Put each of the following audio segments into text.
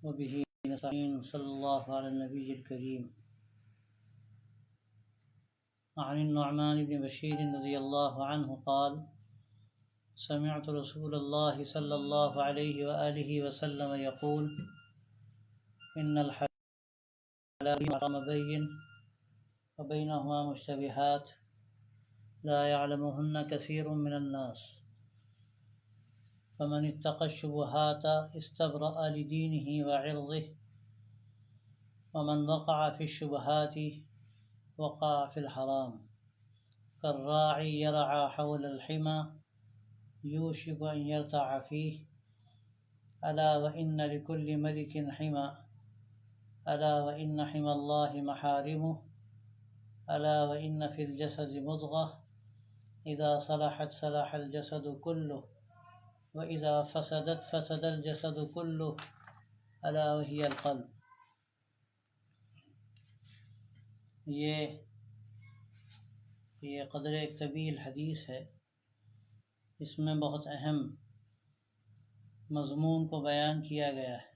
وبه نستعين صلى الله على النبي الكريم. عن النعمان بن بشير رضي الله عنه قال سمعت رسول الله صلى الله عليه وآله وسلم يقول إن الحلال والحرام بين وبينهما مشتبهات لا يعلمهن كثير من الناس فمن اتقى الشبهات استبرأ لدينه وعرضه ومن وقع في الشبهات وقع في الحرام كالراعي يرعى حول الحمى يوشك أن يرتع فيه ألا وإن لكل ملك حمى ألا وإن حمى الله محارمه ألا وإن في الجسد مضغة إذا صلحت صلح الجسد كله وإذا فسدت فسد الجسد كله ألا وهي القلب. یہ قدر ایک طویل حدیث ہے. اس میں بہت اہم مضمون کو بیان کیا گیا ہے.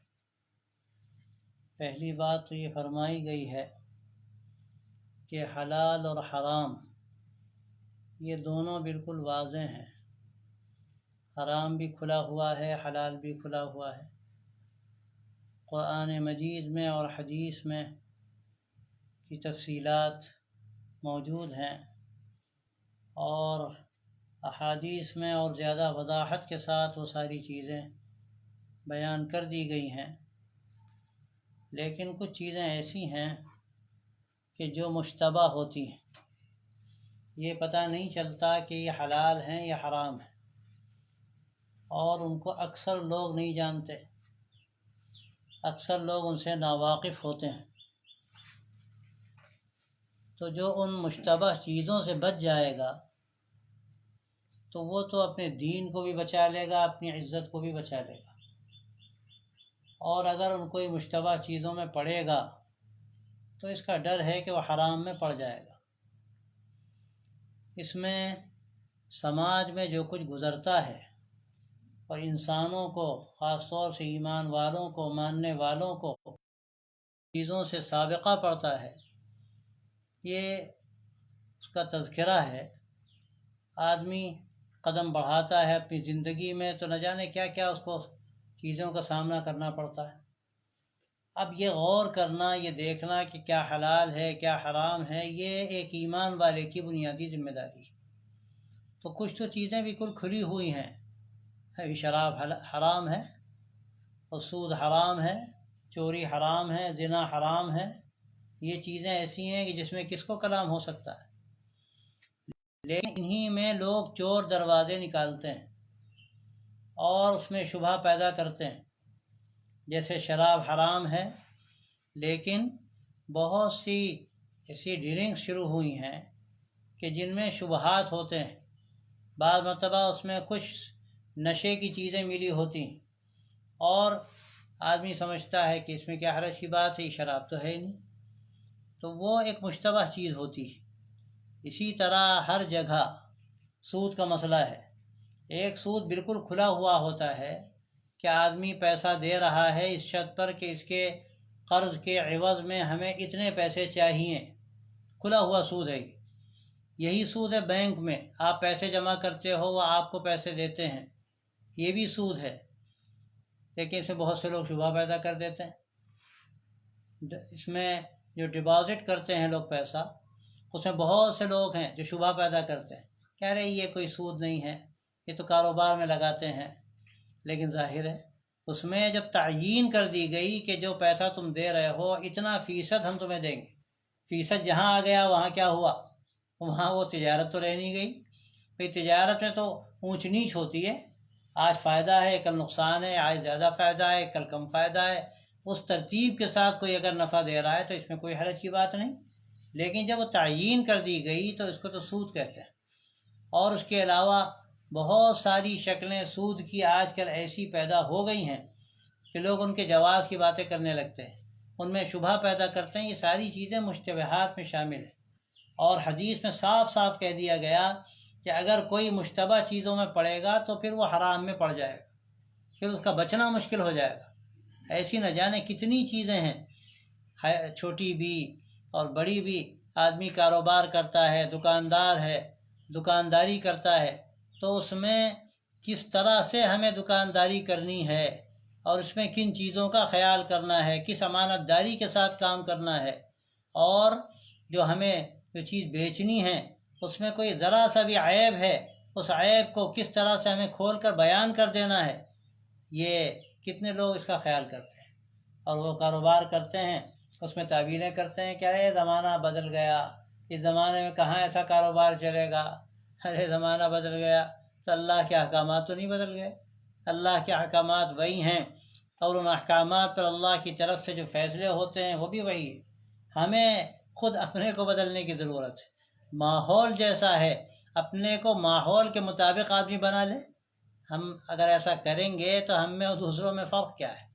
پہلی بات تو یہ فرمائی گئی ہے کہ حلال اور حرام یہ دونوں بالکل واضح ہیں. حرام بھی کھلا ہوا ہے، حلال بھی کھلا ہوا ہے. قرآن مجید میں اور حدیث میں کی تفصیلات موجود ہیں اور احادیث میں اور زیادہ وضاحت کے ساتھ وہ ساری چیزیں بیان کر دی گئی ہیں. لیکن کچھ چیزیں ایسی ہیں کہ جو مشتبہ ہوتی ہیں. یہ پتہ نہیں چلتا کہ یہ حلال ہیں یا حرام ہیں، اور ان کو اکثر لوگ نہیں جانتے. اکثر لوگ ان سے ناواقف ہوتے ہیں. تو جو ان مشتبہ چیزوں سے بچ جائے گا تو وہ تو اپنے دین کو بھی بچا لے گا، اپنی عزت کو بھی بچا لے گا. اور اگر ان کوئی مشتبہ چیزوں میں پڑے گا تو اس کا ڈر ہے کہ وہ حرام میں پڑ جائے گا. اس میں سماج میں جو کچھ گزرتا ہے اور انسانوں کو، خاص طور سے ایمان والوں کو، ماننے والوں کو چیزوں سے سابقہ پڑتا ہے، یہ اس کا تذکرہ ہے. آدمی قدم بڑھاتا ہے اپنی زندگی میں تو نہ جانے کیا کیا اس کو چیزوں کا سامنا کرنا پڑتا ہے. اب یہ غور کرنا، یہ دیکھنا کہ کیا حلال ہے کیا حرام ہے، یہ ایک ایمان والے کی بنیادی ذمہ داری ہے. تو کچھ تو چیزیں بالکل کھلی ہوئی ہیں. شراب حرام ہے، اور سود حرام ہے، چوری حرام ہے، زنا حرام ہے. یہ چیزیں ایسی ہیں کہ جس میں کس کو کلام ہو سکتا ہے. لیکن انہی میں لوگ چور دروازے نکالتے ہیں اور اس میں شبہ پیدا کرتے ہیں. جیسے شراب حرام ہے، لیکن بہت سی ایسی ڈرنکس شروع ہوئی ہیں کہ جن میں شبہات ہوتے ہیں. بعض مرتبہ اس میں کچھ نشے کی چیزیں ملی ہوتی ہیں اور آدمی سمجھتا ہے کہ اس میں کیا حرج کی بات ہے، یہ شراب تو ہے ہی نہیں. تو وہ ایک مشتبہ چیز ہوتی ہے. اسی طرح ہر جگہ سود کا مسئلہ ہے. ایک سود بالکل کھلا ہوا ہوتا ہے کہ آدمی پیسہ دے رہا ہے اس شرط پر کہ اس کے قرض کے عوض میں ہمیں اتنے پیسے چاہیے. کھلا ہوا سود ہے. یہی سود ہے بینک میں، آپ پیسے جمع کرتے ہو، وہ آپ کو پیسے دیتے ہیں، یہ بھی سود ہے. لیکن اس میں بہت سے لوگ شبہ پیدا کر دیتے ہیں. اس میں جو ڈپازٹ کرتے ہیں لوگ پیسہ، اس میں بہت سے لوگ ہیں جو شبہ پیدا کرتے ہیں، کہہ رہے یہ کوئی سود نہیں ہے، یہ تو کاروبار میں لگاتے ہیں. لیکن ظاہر ہے اس میں جب تعیین کر دی گئی کہ جو پیسہ تم دے رہے ہو اتنا فیصد ہم تمہیں دیں گے، فیصد جہاں آ گیا وہاں کیا ہوا؟ وہاں وہ تجارت تو رہ نہیں گئی. بھئی تجارت میں تو اونچ نیچ ہوتی ہے، آج فائدہ ہے کل نقصان ہے، آج زیادہ فائدہ ہے کل کم فائدہ ہے. اس ترتیب کے ساتھ کوئی اگر نفع دے رہا ہے تو اس میں کوئی حرج کی بات نہیں. لیکن جب وہ تعیین کر دی گئی تو اس کو تو سود کہتے ہیں. اور اس کے علاوہ بہت ساری شکلیں سود کی آج کل ایسی پیدا ہو گئی ہیں کہ لوگ ان کے جواز کی باتیں کرنے لگتے ہیں، ان میں شبہ پیدا کرتے ہیں. یہ ساری چیزیں مشتبہات میں شامل ہیں. اور حدیث میں صاف صاف کہہ دیا گیا کہ اگر کوئی مشتبہ چیزوں میں پڑے گا تو پھر وہ حرام میں پڑ جائے گا، پھر اس کا بچنا مشکل ہو جائے گا. ایسی نہ جانے کتنی چیزیں ہیں، چھوٹی بھی اور بڑی بھی۔ آدمی کاروبار کرتا ہے، دکاندار ہے، دکانداری کرتا ہے، تو اس میں کس طرح سے ہمیں دکانداری کرنی ہے اور اس میں کن چیزوں کا خیال کرنا ہے، کس امانت داری کے ساتھ کام کرنا ہے، اور جو ہمیں جو چیز بیچنی ہے اس میں کوئی ذرا سا بھی عیب ہے، اس عیب کو کس طرح سے ہمیں کھول کر بیان کر دینا ہے، یہ کتنے لوگ اس کا خیال کرتے ہیں۔ اور وہ کاروبار کرتے ہیں، اس میں تعویلیں کرتے ہیں کہ ارے زمانہ بدل گیا، اس زمانے میں کہاں ایسا کاروبار چلے گا، ارے زمانہ بدل گیا۔ تو اللہ کے احکامات تو نہیں بدل گئے، اللہ کے احکامات وہی ہیں، اور ان احکامات پر اللہ کی طرف سے جو فیصلے ہوتے ہیں وہ بھی وہی ہے۔ ہمیں خود اپنے کو بدلنے کی ضرورت ہے۔ ماحول جیسا ہے، اپنے کو ماحول کے مطابق آدمی بنا لے۔ ہم اگر ایسا کریں گے تو ہم میں اور دوسروں میں فرق کیا ہے؟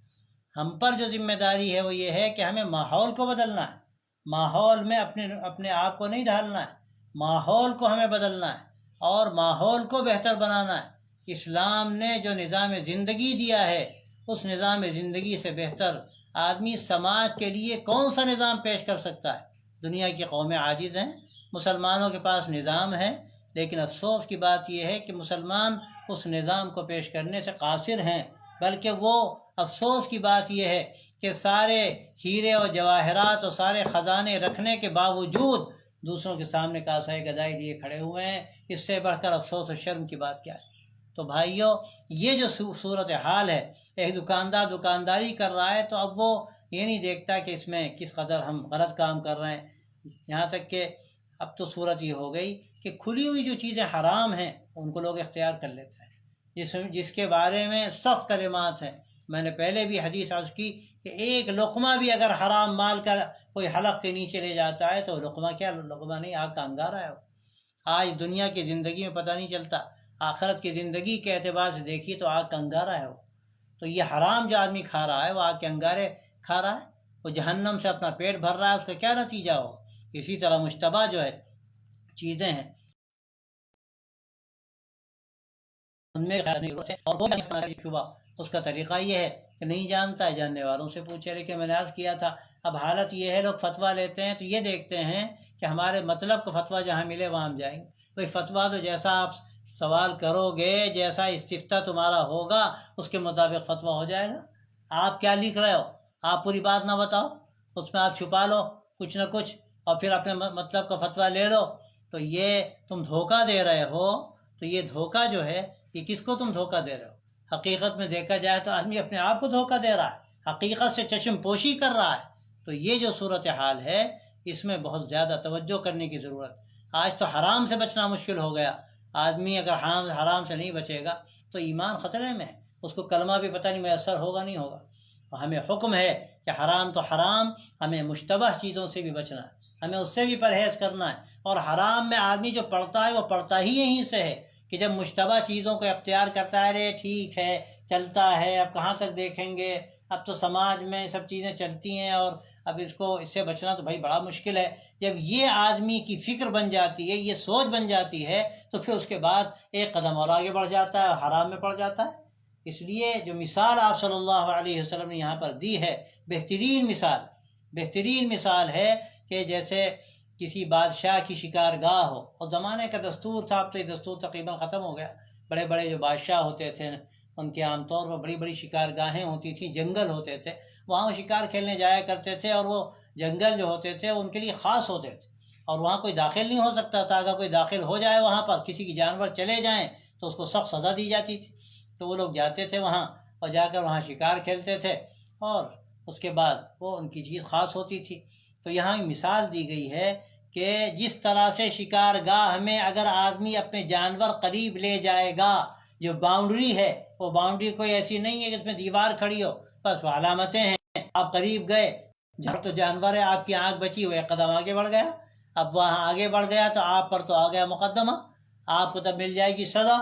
ہم پر جو ذمہ داری ہے وہ یہ ہے کہ ہمیں ماحول کو بدلنا ہے، ماحول میں اپنے آپ کو نہیں ڈھالنا ہے، ماحول کو ہمیں بدلنا ہے اور ماحول کو بہتر بنانا ہے۔ اسلام نے جو نظام زندگی دیا ہے، اس نظام زندگی سے بہتر آدمی سماج کے لیے کون سا نظام پیش کر سکتا ہے؟ دنیا کی قومیں عاجز ہیں، مسلمانوں کے پاس نظام ہے، لیکن افسوس کی بات یہ ہے کہ مسلمان اس نظام کو پیش کرنے سے قاصر ہیں، بلکہ وہ افسوس کی بات یہ ہے کہ سارے ہیرے اور جواہرات اور سارے خزانے رکھنے کے باوجود دوسروں کے سامنے کاسۂ گدائی لیے کھڑے ہوئے ہیں۔ اس سے بڑھ کر افسوس اور شرم کی بات کیا ہے؟ تو بھائیوں، یہ جو صورتحال ہے، ایک دکاندار دکانداری کر رہا ہے تو اب وہ یہ نہیں دیکھتا کہ اس میں کس قدر ہم غلط کام کر رہے ہیں، یہاں تک کہ اب تو صورت یہ ہو گئی کہ کھلی ہوئی جو چیزیں حرام ہیں ان کو لوگ اختیار کر لیتے ہیں، جس کے بارے میں سخت کلمات ہیں۔ میں نے پہلے بھی حدیث عرض کی کہ ایک لقمہ بھی اگر حرام مال کا کوئی حلق کے نیچے لے جاتا ہے تو لقمہ کیا، لقمہ نہیں، آگ کا انگارہ ہے۔ آج دنیا کی زندگی میں پتہ نہیں چلتا، آخرت کی زندگی کے اعتبار سے دیکھیے تو آگ کا انگارہ ہے وہ۔ تو یہ حرام جو آدمی کھا رہا ہے وہ آگ کے انگارے کھا رہا ہے، وہ جہنم سے اپنا پیٹ بھر رہا ہے، اس کا کیا نتیجہ ہو؟ اسی طرح مشتبہ جو ہے چیزیں ہیں ان میں اور وہ اس کا طریقہ یہ ہے کہ نہیں جانتا ہے، جاننے والوں سے پوچھے۔ لیکن میں نے عرض کیا تھا اب حالت یہ ہے، لوگ فتویٰ لیتے ہیں تو یہ دیکھتے ہیں کہ ہمارے مطلب کا فتویٰ جہاں ملے وہاں ہم جائیں گے۔ کوئی فتویٰ تو جیسا آپ سوال کرو گے، جیسا استفتاء تمہارا ہوگا اس کے مطابق فتویٰ ہو جائے گا۔ آپ کیا لکھ رہے ہو، آپ پوری بات نہ بتاؤ، اس میں آپ چھپا لو کچھ نہ کچھ اور پھر اپنے مطلب کا فتویٰ لے لو، تو یہ تم دھوکہ دے رہے ہو۔ تو یہ دھوکہ جو ہے یہ کس کو تم دھوکہ دے رہے ہو؟ حقیقت میں دیکھا جائے تو آدمی اپنے آپ کو دھوکہ دے رہا ہے، حقیقت سے چشم پوشی کر رہا ہے۔ تو یہ جو صورتحال ہے اس میں بہت زیادہ توجہ کرنے کی ضرورت۔ آج تو حرام سے بچنا مشکل ہو گیا، آدمی اگر حرام سے نہیں بچے گا تو ایمان خطرے میں ہے، اس کو کلمہ بھی پتہ نہیں میسر ہوگا نہیں ہوگا۔ اور ہمیں حکم ہے کہ حرام تو حرام، ہمیں مشتبہ چیزوں سے بھی بچنا ہے، ہمیں اس سے بھی پرہیز کرنا ہے۔ اور حرام میں آدمی جو پڑتا ہے وہ پڑتا ہی یہیں سے ہے کہ جب مشتبہ چیزوں کو اختیار کرتا ہے، رے ٹھیک ہے چلتا ہے، اب کہاں تک دیکھیں گے، اب تو سماج میں سب چیزیں چلتی ہیں اور اب اس سے بچنا تو بھائی بڑا مشکل ہے۔ جب یہ آدمی کی فکر بن جاتی ہے، یہ سوچ بن جاتی ہے، تو پھر اس کے بعد ایک قدم اور آگے بڑھ جاتا ہے اور حرام میں پڑ جاتا ہے۔ اس لیے جو مثال آپ صلی اللہ علیہ وسلم نے یہاں پر دی ہے، بہترین مثال ہے کہ جیسے کسی بادشاہ کی شکارگاہ ہو، اور زمانے کا دستور تھا، اب تو یہ دستور تقریباً ختم ہو گیا۔ بڑے بڑے جو بادشاہ ہوتے تھے ان کے عام طور پر بڑی بڑی شکارگاہیں ہوتی تھیں، جنگل ہوتے تھے، وہاں وہ شکار کھیلنے جایا کرتے تھے، اور وہ جنگل جو ہوتے تھے ان کے لیے خاص ہوتے تھے اور وہاں کوئی داخل نہیں ہو سکتا تھا۔ اگر کوئی داخل ہو جائے وہاں پر، کسی کی جانور چلے جائیں تو اس کو سخت سزا دی جاتی تھی۔ تو وہ لوگ جاتے تھے وہاں اور جا کر وہاں شکار کھیلتے تھے، اور اس کے بعد وہ ان کی چیز خاص ہوتی تھی۔ تو یہاں مثال دی گئی ہے کہ جس طرح سے شکارگاہ میں اگر آدمی اپنے جانور قریب لے جائے گا، جو باؤنڈری ہے وہ باؤنڈری کوئی ایسی نہیں ہے کہ اس میں دیوار کھڑی ہو، بس وہ علامتیں ہیں، آپ قریب گئے، جب تو جانور ہے، آپ کی آنکھ بچی، وہ ایک قدم آگے بڑھ گیا، اب وہاں آگے بڑھ گیا تو آپ پر تو آ گیا مقدمہ، آپ کو تب مل جائے گی سزا۔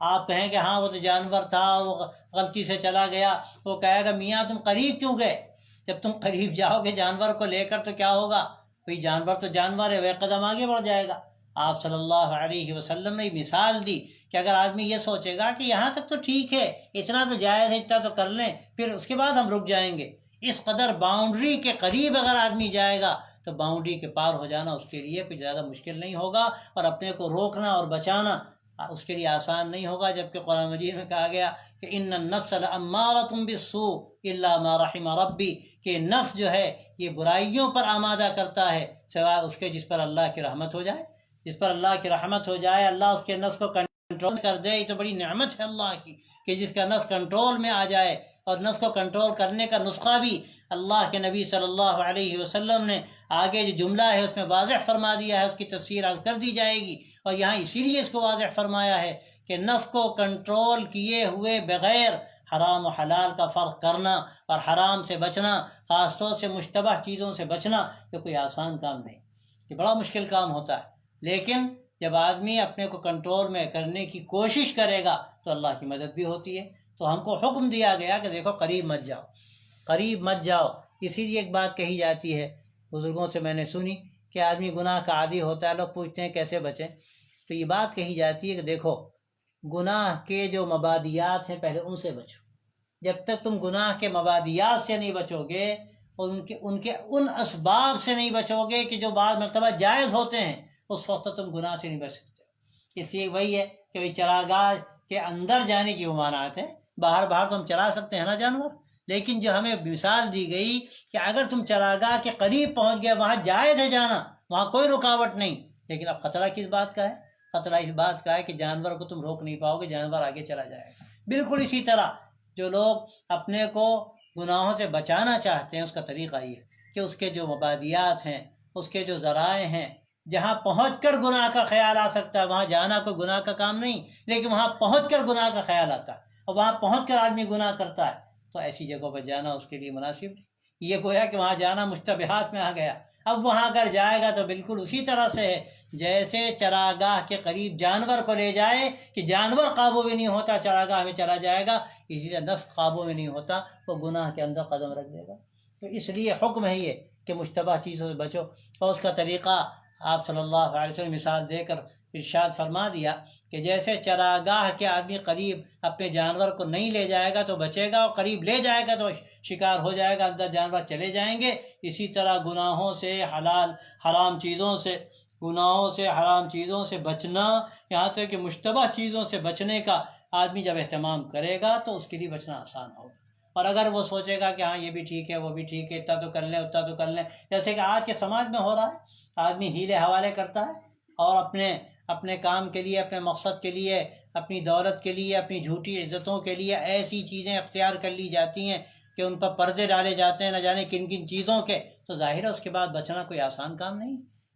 آپ کہیں کہ ہاں وہ تو جانور تھا، وہ غلطی سے چلا گیا، وہ کہے گا میاں تم قریب کیوں گئے؟ جب تم قریب جاؤ گے جانور کو لے کر تو کیا ہوگا؟ بھئی جانور تو جانور ہے، وہ ایک قدم آگے بڑھ جائے گا۔ آپ صلی اللہ علیہ وسلم نے مثال دی کہ اگر آدمی یہ سوچے گا کہ یہاں تک تو ٹھیک ہے، اتنا تو جائز ہے، اتنا تو کر لیں، پھر اس کے بعد ہم رک جائیں گے، اس قدر باؤنڈری کے قریب اگر آدمی جائے گا تو باؤنڈری کے پار ہو جانا اس کے لیے کچھ زیادہ مشکل نہیں ہوگا، اور اپنے کو روکنا اور بچانا اس کے لیے آسان نہیں ہوگا، جبکہ قرآن مجید میں کہا گیا کہ ان النفس لامارۃ بالسوء الا ما رحم ربی، کہ نفس جو ہے یہ برائیوں پر آمادہ کرتا ہے سوائے اس کے جس پر اللہ کی رحمت ہو جائے، جس پر اللہ کی رحمت ہو جائے، اللہ اس کے نفس کو کنٹرول کر دے، یہ تو بڑی نعمت ہے اللہ کی کہ جس کا نفس کنٹرول میں آ جائے، اور نفس کو کنٹرول کرنے کا نسخہ بھی اللہ کے نبی صلی اللہ علیہ وسلم نے آگے جو جملہ ہے اس میں واضح فرما دیا ہے، اس کی تفسیر عرض کر دی جائے گی، اور یہاں اسی لیے اس کو واضح فرمایا ہے کہ نفس کو کنٹرول کیے ہوئے بغیر حرام و حلال کا فرق کرنا اور حرام سے بچنا، خاص طور سے مشتبہ چیزوں سے بچنا، یہ کوئی آسان کام نہیں، یہ بڑا مشکل کام ہوتا ہے، لیکن جب آدمی اپنے کو کنٹرول میں کرنے کی کوشش کرے گا تو اللہ کی مدد بھی ہوتی ہے۔ تو ہم کو حکم دیا گیا کہ دیکھو قریب مت جاؤ، قریب مت جاؤ۔ اسی لیے ایک بات کہی جاتی ہے، بزرگوں سے میں نے سنی، کہ آدمی گناہ کا عادی ہوتا ہے، لوگ پوچھتے ہیں کیسے بچیں، تو یہ بات کہی جاتی ہے کہ دیکھو گناہ کے جو مبادیات ہیں پہلے ان سے بچو، جب تک تم گناہ کے مبادیات سے نہیں بچو گے، ان اسباب سے نہیں بچو گے کہ جو بعض مرتبہ جائز ہوتے ہیں، اس وقت تم گناہ سے نہیں بچ سکتے۔ اس لیے وہی ہے کہ چراگاہ کے اندر جانے کی ممانعت ہے، باہر تو ہم چرا سکتے ہیں نا جانور، لیکن جو ہمیں مثال دی گئی کہ اگر تم چراگاہ کے قریب پہنچ گئے، وہاں جائز ہے جانا، وہاں کوئی رکاوٹ نہیں، لیکن اب خطرہ کس بات کا ہے؟ خطرہ اس بات کا ہے کہ جانور کو تم روک نہیں پاؤ گے، جانور آگے چلا جائے گا۔ بالکل اسی طرح جو لوگ اپنے کو گناہوں سے بچانا چاہتے ہیں، اس کا طریقہ یہ ہے کہ اس کے جو مبادیات ہیں، اس کے جو ذرائع ہیں، جہاں پہنچ کر گناہ کا خیال آ سکتا ہے، وہاں جانا کوئی گناہ کا کام نہیں، لیکن وہاں پہنچ کر گناہ کا خیال آتا ہے اور وہاں پہنچ کر آدمی گناہ کرتا ہے، تو ایسی جگہوں پر جانا اس کے لیے مناسب نہیں۔ یہ گویا کہ وہاں جانا مشتبہات میں آ گیا۔ اب وہاں اگر جائے گا تو بالکل اسی طرح سے ہے جیسے چراگاہ کے قریب جانور کو لے جائے کہ جانور قابو میں نہیں ہوتا، چراگاہ میں چلا جائے گا، اسی طرح نفس قابو میں نہیں ہوتا، وہ گناہ کے اندر قدم رکھ دے گا۔ تو اس لیے حکم ہے یہ کہ مشتبہ چیزوں سے بچو، اور اس کا طریقہ آپ صلی اللہ علیہ وسلم مثال دے کر ارشاد فرما دیا کہ جیسے چراگاہ کے آدمی قریب اپنے جانور کو نہیں لے جائے گا تو بچے گا، اور قریب لے جائے گا تو شکار ہو جائے گا، اندر جانور چلے جائیں گے۔ اسی طرح گناہوں سے حرام چیزوں سے بچنا، یہاں تک کہ مشتبہ چیزوں سے بچنے کا آدمی جب اہتمام کرے گا تو اس کے لیے بچنا آسان ہوگا۔ اور اگر وہ سوچے گا کہ ہاں یہ بھی ٹھیک ہے، وہ بھی ٹھیک ہے، اتنا تو کر لیں، اتنا تو کر لیں، جیسے کہ آج کے سماج میں ہو رہا ہے، آدمی ہیلے حوالے کرتا ہے اور اپنے کام کے لیے، اپنے مقصد کے لیے، اپنی دولت کے لیے، اپنی جھوٹی عزتوں کے لیے ایسی چیزیں اختیار کر لی جاتی ہیں کہ ان پر پردے ڈالے جاتے ہیں نہ جانے کن کن چیزوں کے، تو ظاہر ہے اس کے بعد بچنا کوئی آسان کام نہیں۔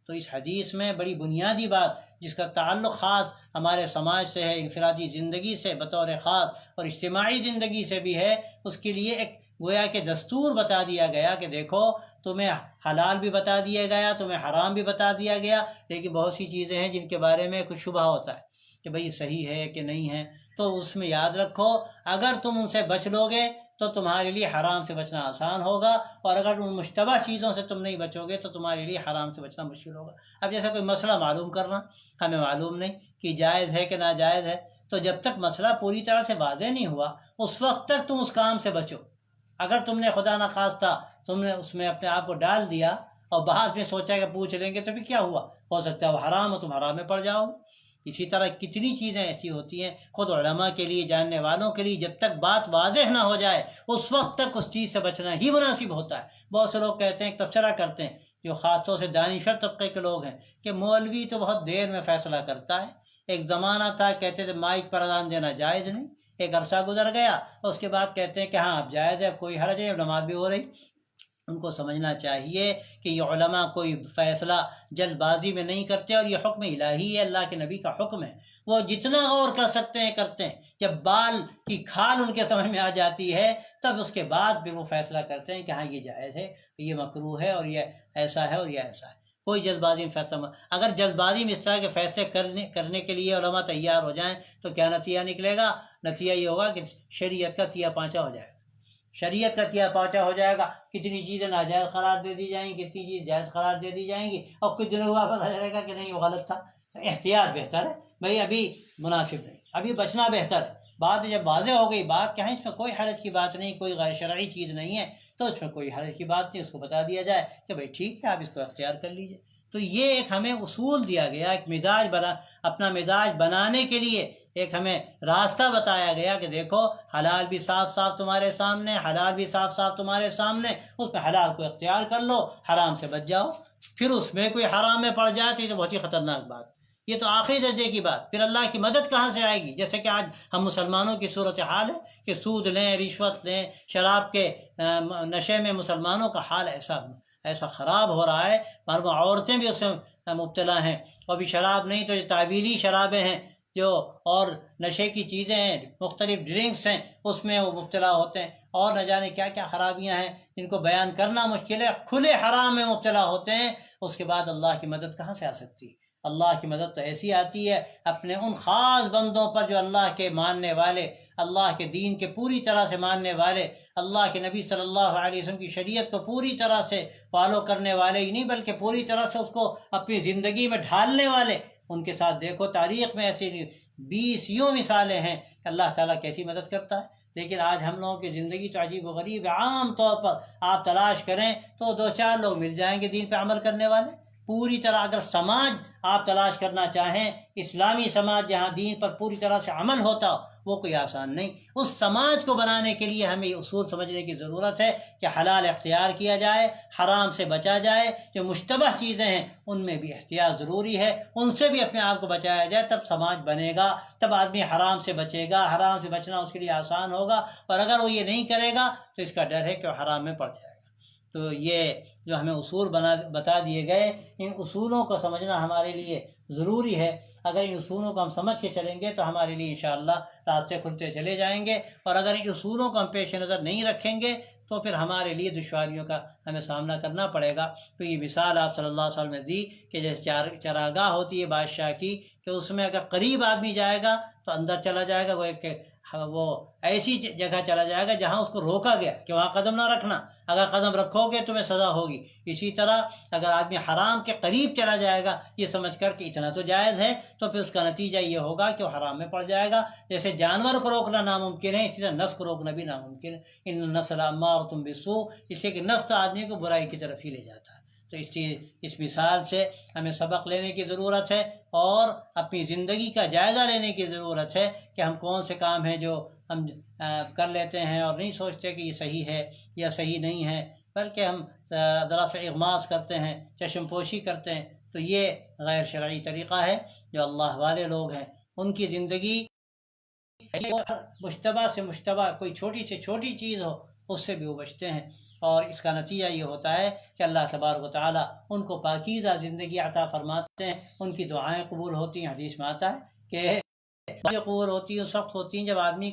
تو اس حدیث میں بڑی بنیادی بات جس کا تعلق خاص ہمارے سماج سے ہے، انفرادی زندگی سے بطور خاص اور اجتماعی زندگی سے بھی ہے، اس کے لیے ایک گویا کہ دستور بتا دیا گیا کہ دیکھو تمہیں حلال بھی بتا دیا گیا، تمہیں حرام بھی بتا دیا گیا، لیکن بہت سی چیزیں ہیں جن کے بارے میں کچھ شبہ ہوتا ہے کہ بھئی صحیح ہے کہ نہیں ہے، تو اس میں یاد رکھو اگر تم ان سے بچ لو گے تو تمہارے لیے حرام سے بچنا آسان ہوگا، اور اگر ان مشتبہ چیزوں سے تم نہیں بچو گے تو تمہارے لیے حرام سے بچنا مشکل ہوگا۔ اب جیسا کوئی مسئلہ معلوم کرنا، ہمیں معلوم نہیں کہ جائز ہے کہ ناجائز ہے، تو جب تک مسئلہ پوری طرح سے واضح نہیں ہوا اس وقت تک تم اس کام سے بچو۔ اگر تم نے خدا نخواستہ تم نے اس میں اپنے آپ کو ڈال دیا اور بعد میں سوچا کہ پوچھ لیں گے تو پھر کیا ہوا، ہو سکتا ہے وہ حرام ہو، تم حرام میں پڑ جاؤ۔ اسی طرح کتنی چیزیں ایسی ہوتی ہیں، خود علماء کے لیے، جاننے والوں کے لیے جب تک بات واضح نہ ہو جائے اس وقت تک اس چیز سے بچنا ہی مناسب ہوتا ہے۔ بہت سے لوگ کہتے ہیں، تبصرہ کرتے ہیں جو خاص طور سے دانشور طبقے کے لوگ ہیں کہ مولوی تو بہت دیر میں فیصلہ کرتا ہے۔ ایک زمانہ تھا کہتے تھے مائک پر اذان دینا جائز نہیں، ایک عرصہ گزر گیا، اس کے بعد کہتے ہیں کہ ہاں اب جائز ہے، اب کوئی حرج ہے، اب نماز بھی ہو رہی۔ ان کو سمجھنا چاہیے کہ یہ علماء کوئی فیصلہ جلد بازی میں نہیں کرتے، اور یہ حکم الہی ہے، اللہ کے نبی کا حکم ہے، وہ جتنا غور کر سکتے ہیں کرتے ہیں۔ جب بال کی کھال ان کے سمجھ میں آ جاتی ہے تب اس کے بعد پھر وہ فیصلہ کرتے ہیں کہ ہاں یہ جائز ہے، یہ مکروہ ہے، اور یہ ایسا ہے اور یہ ایسا ہے۔ کوئی جلد بازی میں فیصلہ اگر جلد بازی میں اس طرح کے فیصلے کرنے کے لیے علماء تیار ہو جائیں تو کیا نتیجہ نکلے گا؟ نتیجہ یہ ہوگا کہ شریعت کا تیا پانچا ہو جائے گا، شریعت کا تیا پانچا ہو جائے گا، کتنی چیزیں ناجائز قرار دے دی جائیں گی، کتنی چیز جائز قرار دے دی جائیں گی، اور کچھ دنوں بعد پتہ چلے گا کہ نہیں وہ غلط تھا۔ احتیاط بہتر ہے بھائی، ابھی مناسب نہیں، ابھی بچنا بہتر ہے۔ بعد میں جب واضح ہو گئی بات کہ ہاں اس میں کوئی حرج کی بات نہیں، کوئی غیر شرعی چیز نہیں ہے، تو اس میں کوئی حرج کی بات نہیں، اس کو بتا دیا جائے کہ بھائی ٹھیک ہے آپ اس کو اختیار کر لیجیے۔ تو یہ ایک ہمیں اصول دیا گیا، ایک مزاج اپنا مزاج بنانے کے لیے ایک ہمیں راستہ بتایا گیا کہ دیکھو حلال بھی صاف صاف تمہارے سامنے، حلال بھی صاف صاف تمہارے سامنے، اس میں حلال کو اختیار کر لو، حرام سے بچ جاؤ۔ پھر اس میں کوئی حرام میں پڑ جائے تو یہ تو بہت ہی خطرناک بات، یہ تو آخری درجے کی بات، پھر اللہ کی مدد کہاں سے آئے گی؟ جیسے کہ آج ہم مسلمانوں کی صورتحال ہے کہ سود لیں، رشوت لیں، شراب کے نشے میں مسلمانوں کا حال ایسا خراب ہو رہا ہے، معلوم عورتیں بھی اس میں مبتلا ہیں، اور بھی شراب نہیں تو یہ تعبیری شرابیں ہیں جو اور نشے کی چیزیں ہیں، مختلف ڈرنکس ہیں، اس میں وہ مبتلا ہوتے ہیں، اور نہ جانے کیا کیا خرابیاں ہیں جن کو بیان کرنا مشکل ہے، کھلے حرام میں مبتلا ہوتے ہیں۔ اس کے بعد اللہ کی مدد کہاں سے آ سکتی؟ اللہ کی مدد تو ایسی آتی ہے اپنے ان خاص بندوں پر جو اللہ کے ماننے والے، اللہ کے دین کے پوری طرح سے ماننے والے، اللہ کے نبی صلی اللہ علیہ وسلم کی شریعت کو پوری طرح سے فالو کرنے والے ہی نہیں بلکہ پوری طرح سے اس کو اپنی زندگی میں ڈھالنے والے، ان کے ساتھ دیکھو تاریخ میں ایسی 20 مثالیں ہیں کہ اللہ تعالیٰ کیسی مدد کرتا ہے۔ لیکن آج ہم لوگوں کی زندگی تو عجیب و غریب ہے، عام طور پر آپ تلاش کریں تو 2-4 لوگ مل جائیں گے دین پہ عمل کرنے والے، پوری طرح اگر سماج آپ تلاش کرنا چاہیں، اسلامی سماج جہاں دین پر پوری طرح سے عمل ہوتا ہو، وہ کوئی آسان نہیں۔ اس سماج کو بنانے کے لیے ہمیں اصول سمجھنے کی ضرورت ہے کہ حلال اختیار کیا جائے، حرام سے بچا جائے، جو مشتبہ چیزیں ہیں ان میں بھی احتیاط ضروری ہے، ان سے بھی اپنے آپ کو بچایا جائے، تب سماج بنے گا، تب آدمی حرام سے بچے گا، حرام سے بچنا اس کے لیے آسان ہوگا، اور اگر وہ یہ نہیں کرے گا تو اس کا ڈر ہے کہ وہ حرام میں پڑ جائے گا۔ تو یہ جو ہمیں اصول بتا دیے گئے، ان اصولوں کو سمجھنا ہمارے لیے ضروری ہے۔ اگر ان اصولوں کو ہم سمجھ کے چلیں گے تو ہمارے لیے انشاءاللہ راستے کھلتے چلے جائیں گے، اور اگر ان اصولوں کو ہم پیش نظر نہیں رکھیں گے تو پھر ہمارے لیے دشواریوں کا ہمیں سامنا کرنا پڑے گا۔ تو یہ مثال آپ صلی اللہ علیہ وسلم نے دی کہ جیسے چراگاہ ہوتی ہے بادشاہ کی، کہ اس میں اگر قریب آدمی جائے گا تو اندر چلا جائے گا، وہ ایسی جگہ چلا جائے گا جہاں اس کو روکا گیا کہ وہاں قدم نہ رکھنا، اگر قدم رکھو گے تمہیں سزا ہوگی۔ اسی طرح اگر آدمی حرام کے قریب چلا جائے گا یہ سمجھ کر کہ اتنا تو جائز ہے، تو پھر اس کا نتیجہ یہ ہوگا کہ وہ حرام میں پڑ جائے گا۔ جیسے جانور کو روکنا ناممکن ہے، اسی طرح نفس کو روکنا بھی ناممکن ہے۔ ان النفس لامارۃ بالسوء، اس لیے کہ نفس تو آدمی کو برائی کی طرف ہی لے جاتا ہے۔ تو اس مثال سے ہمیں سبق لینے کی ضرورت ہے، اور اپنی زندگی کا جائزہ لینے کی ضرورت ہے کہ ہم کون سے کام ہیں جو ہم کر لیتے ہیں اور نہیں سوچتے کہ یہ صحیح ہے یا صحیح نہیں ہے، بلکہ ہم ذرا سا اغماس کرتے ہیں، چشم پوشی کرتے ہیں، تو یہ غیر شرعی طریقہ ہے۔ جو اللہ والے لوگ ہیں ان کی زندگی مشتبہ سے مشتبہ کوئی چھوٹی سے چھوٹی چیز ہو اس سے بھی وہ بچتے ہیں، اور اس کا نتیجہ یہ ہوتا ہے کہ اللہ تبارک و تعالیٰ ان کو پاکیزہ زندگی عطا فرماتے ہیں، ان کی دعائیں قبول ہوتی ہیں۔ حدیث میں آتا ہے کہ قبول ہوتی ہیں، سخت ہوتی ہیں جب آدمی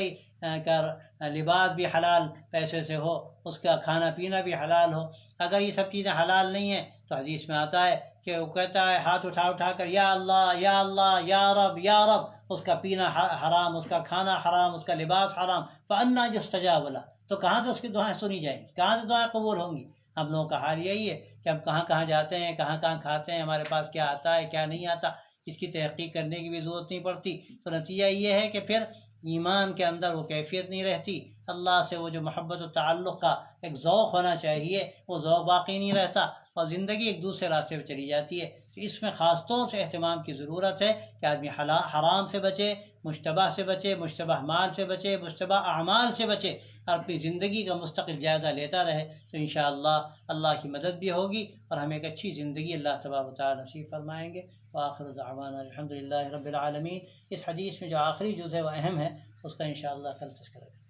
کا لباس بھی حلال پیسے سے ہو، اس کا کھانا پینا بھی حلال ہو۔ اگر یہ سب چیزیں حلال نہیں ہیں تو حدیث میں آتا ہے کہ وہ کہتا ہے ہاتھ اٹھا کر یا اللہ یا اللہ یا رب یا رب، اس کا پینا حرام، اس کا کھانا حرام، اس کا لباس حرام، فأنا یستجاب لہ، تو کہاں سے اس کی دعائیں سنی جائیں گی، کہاں سے دعائیں قبول ہوں گی؟ ہم لوگوں کا حال یہی ہے کہ ہم کہاں کہاں جاتے ہیں، کہاں کہاں کھاتے ہیں، ہمارے پاس کیا آتا ہے کیا نہیں آتا، اس کی تحقیق کرنے کی بھی ضرورت نہیں پڑتی۔ تو نتیجہ یہ ہے کہ پھر ایمان کے اندر وہ کیفیت نہیں رہتی، اللہ سے وہ جو محبت و تعلق کا ایک ذوق ہونا چاہیے وہ ذوق باقی نہیں رہتا، اور زندگی ایک دوسرے راستے پہ چلی جاتی ہے۔ تو اس میں خاص طور سے اہتمام کی ضرورت ہے کہ آدمی حرام سے بچے، مشتبہ سے بچے، مشتبہ مال سے بچے، مشتبہ اعمال سے بچے، اور اپنی زندگی کا مستقل جائزہ لیتا رہے، تو انشاءاللہ اللہ کی مدد بھی ہوگی، اور ہمیں ایک اچھی زندگی اللہ تبارک و تعالیٰ نصیب فرمائیں گے۔ وآخر دعوانا الحمدللہ رب العالمین۔ اس حدیث میں جو آخری جز ہے وہ اہم ہے، اس کا انشاءاللہ کل تذکرہ کریں۔